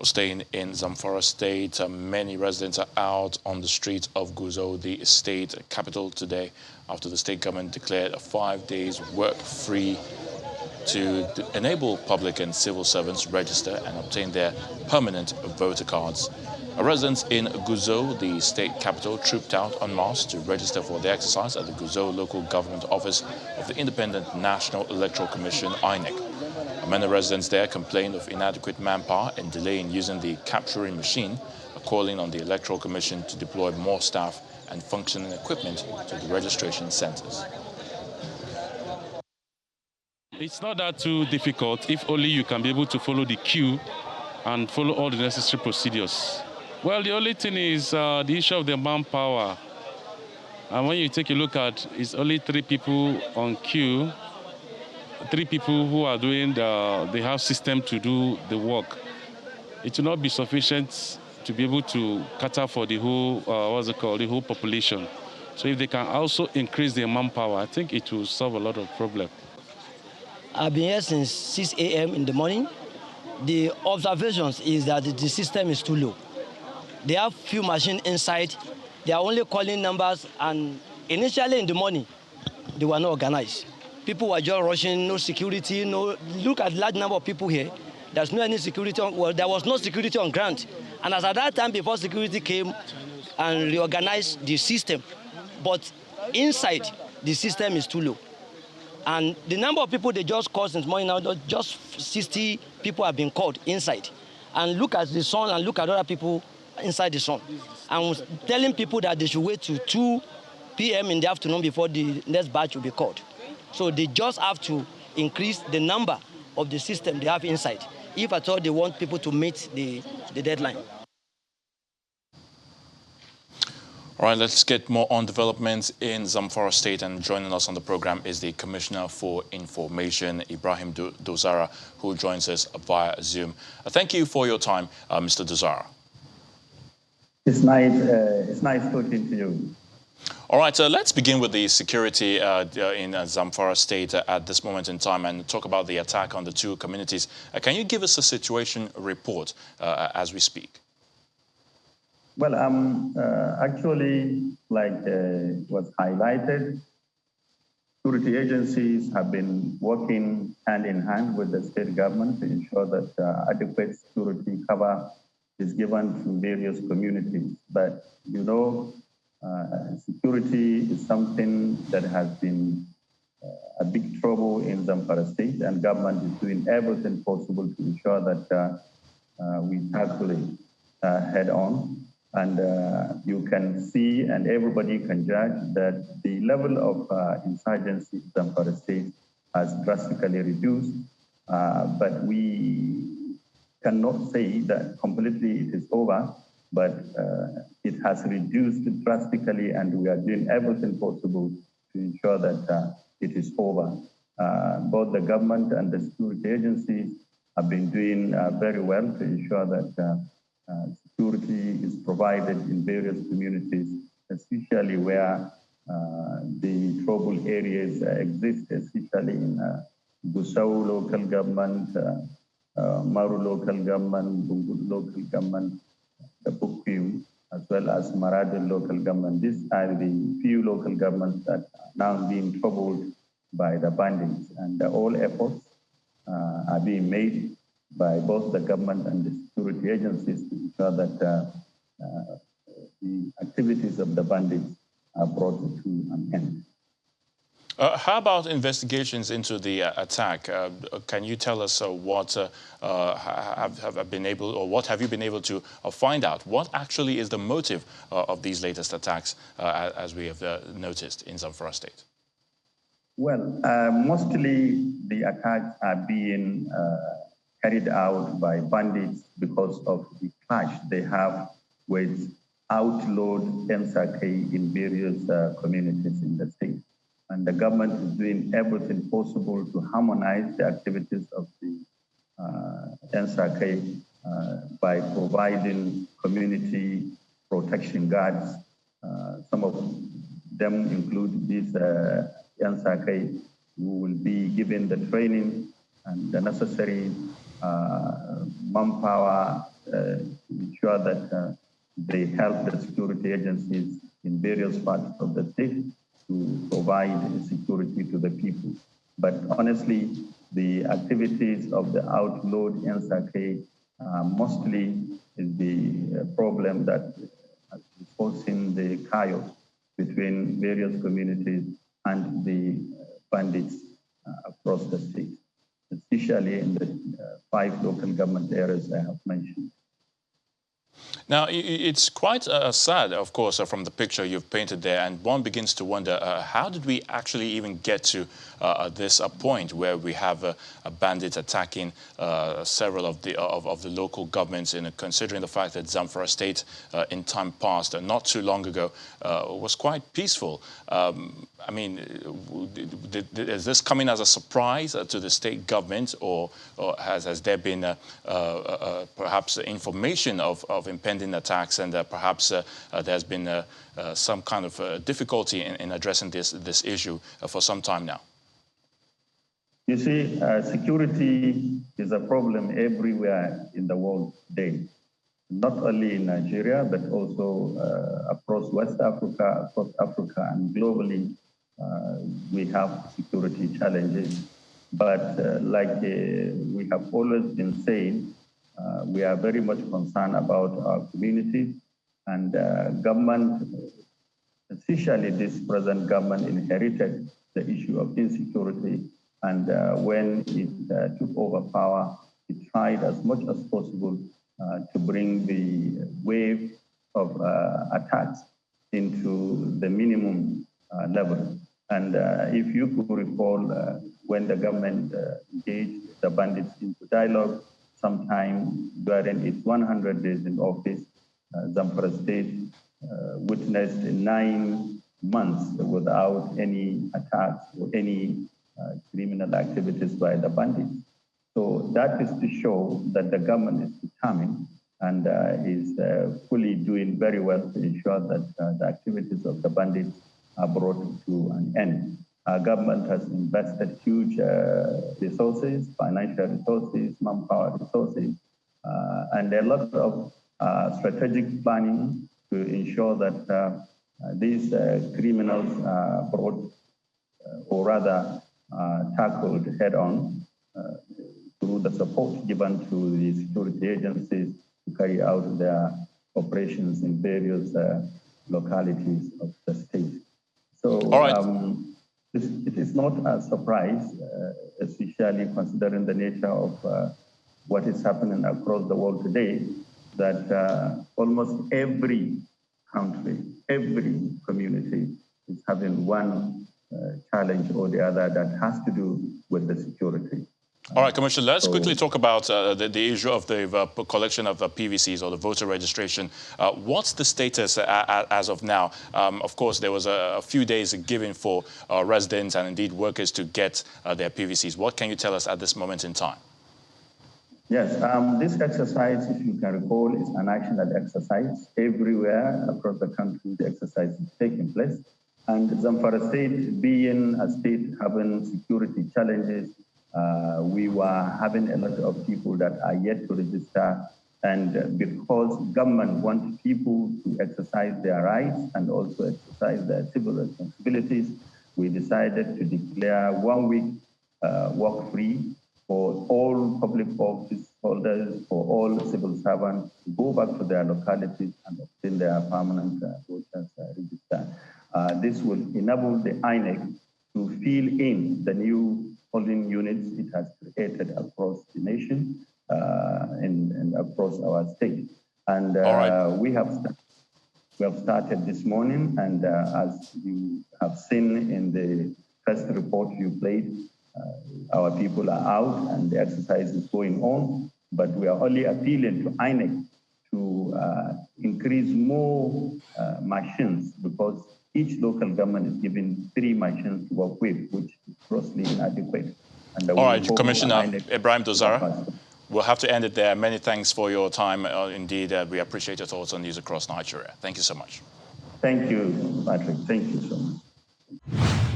Staying in Zamfara State, many residents are out on the streets of Gusau, the state capital, today after the state government declared 5 days work-free to enable public and civil servants register and obtain their permanent voter cards. Residents in Gusau, the state capital, trooped out en masse to register for the exercise at the Gusau local government office of the Independent National Electoral Commission, INEC. Many residents there complained of inadequate manpower and delay in using the capturing machine, calling on the Electoral Commission to deploy more staff and functioning equipment to the registration centers. It's not that too difficult if only you can be able to follow the queue and follow all the necessary procedures. Well, the only thing is the issue of the manpower. And when you take a look at, it's only 3 people on queue, 3 people who are doing they have system to do the work. It will not be sufficient to be able to cater for the whole, the whole population. So if they can also increase their manpower, I think it will solve a lot of problems. I've been here since 6 a.m. in the morning. The observations is that the system is too low. They have few machines inside. They are only calling numbers, and initially in the morning, they were not organized. People were just rushing, no security, no. Look at large number of people here. There's no any security there was no security on ground. And as at that time, before security came and reorganized the system, but inside, the system is too low. And the number of people they just called since morning now, just 60 people have been called inside. And look at the sun and look at other people inside the sun. And telling people that they should wait till 2 p.m. in the afternoon before the next batch will be called. So they just have to increase the number of the system they have inside, if at all they want people to meet the deadline. All right, let's get more on developments in Zamfara State, and joining us on the program is the Commissioner for Information, Ibrahim Dozara, who joins us via Zoom. Thank you for your time, Mr. Dozara. It's nice talking to you. All right, let's begin with the security in Zamfara State at this moment in time and talk about the attack on the 2 communities. Can you give us a situation report as we speak? Well, actually, like was highlighted, security agencies have been working hand in hand with the state government to ensure that adequate security cover is given to various communities. But, you know, security is something that has been a big trouble in Zamfara State, and government is doing everything possible to ensure that we tackle it head on. And you can see, and everybody can judge, that the level of insurgency in Zamfara State has drastically reduced. But we cannot say that completely it is over, but it has reduced drastically, and we are doing everything possible to ensure that it is over. Both the government and the security agencies have been doing very well to ensure that security is provided in various communities, especially where the trouble areas exist, especially in Gusau local government, Maru local government, Bungur local government, the Bukpiu, as well as Maradin local government. These are the few local governments that are now being troubled by the bandits, and all efforts are being made by both the government and the security agencies to ensure that the activities of the bandits are brought to an end. How about investigations into the attack? Can you tell us what have been able, or what have you been able to find out? What actually is the motive of these latest attacks, as we have noticed in Zamfara State? Well, mostly the attacks are being carried out by bandits because of the clash they have with outlawed NSAK in various communities in the state. And the government is doing everything possible to harmonize the activities of the NSAK by providing community protection guards. Some of them include these NSAK who will be given the training and the necessary manpower to ensure that they help the security agencies in various parts of the state to provide security to the people. But honestly, the activities of the outlawed NSAK mostly is the problem that is causing the chaos between various communities and the bandits across the state, especially in the 5 local government areas I have mentioned. Now, it's quite sad, of course, from the picture you've painted there, and one begins to wonder, how did we actually even get to this point where we have a bandit attacking several of the local governments, considering the fact that Zamfara State, in time past, not too long ago, was quite peaceful. I mean, is this coming as a surprise to the state government, or has there been perhaps information of impending attacks, and perhaps there's been some kind of difficulty in addressing this issue for some time now? You see, security is a problem everywhere in the world today, not only in Nigeria, but also across West Africa, across Africa, and globally. We have security challenges, but like we have always been saying, we are very much concerned about our communities, and government, especially this present government, inherited the issue of insecurity, and when it took over power, it tried as much as possible to bring the wave of attacks into the minimum level. And if you could recall, when the government engaged the bandits into dialogue, sometime during its 100 days in office, Zamfara State witnessed 9 months without any attacks or any criminal activities by the bandits. So that is to show that the government is determined and is fully doing very well to ensure that the activities of the bandits are brought to an end. Our government has invested huge resources, financial resources, manpower resources, and a lot of strategic planning to ensure that these criminals are brought, or rather tackled head-on through the support given to the security agencies to carry out their operations in various localities of the state. So it is not a surprise, especially considering the nature of what is happening across the world today, that almost every country, every community is having one challenge or the other that has to do with the security. All right, Commissioner, let's quickly talk about the issue of the collection of PVCs, or the voter registration. What's the status as of now? Of course, there was a few days given for residents and indeed workers to get their PVCs. What can you tell us at this moment in time? Yes, this exercise, if you can recall, is a national exercise. Everywhere across the country, the exercise is taking place. And Zamfara State, being a state having security challenges, we were having a lot of people that are yet to register, and because government wants people to exercise their rights and also exercise their civil responsibilities, we decided to declare 1 week work free for all public office holders, for all civil servants, to go back to their localities and obtain their permanent voters register. This will enable the INEC to fill in the new polling units it has created across the nation and across our state. And we have started this morning, and as you have seen in the first report you played, our people are out and the exercise is going on, but we are only appealing to INEC to increase more machines, because each local government is given 3 machines to work with, which is grossly inadequate. And all right, Commissioner Ibrahim Dozara, we'll have to end it there. Many thanks for your time. Indeed, we appreciate your thoughts on News Across Nigeria. Thank you so much. Thank you, Patrick. Thank you so much.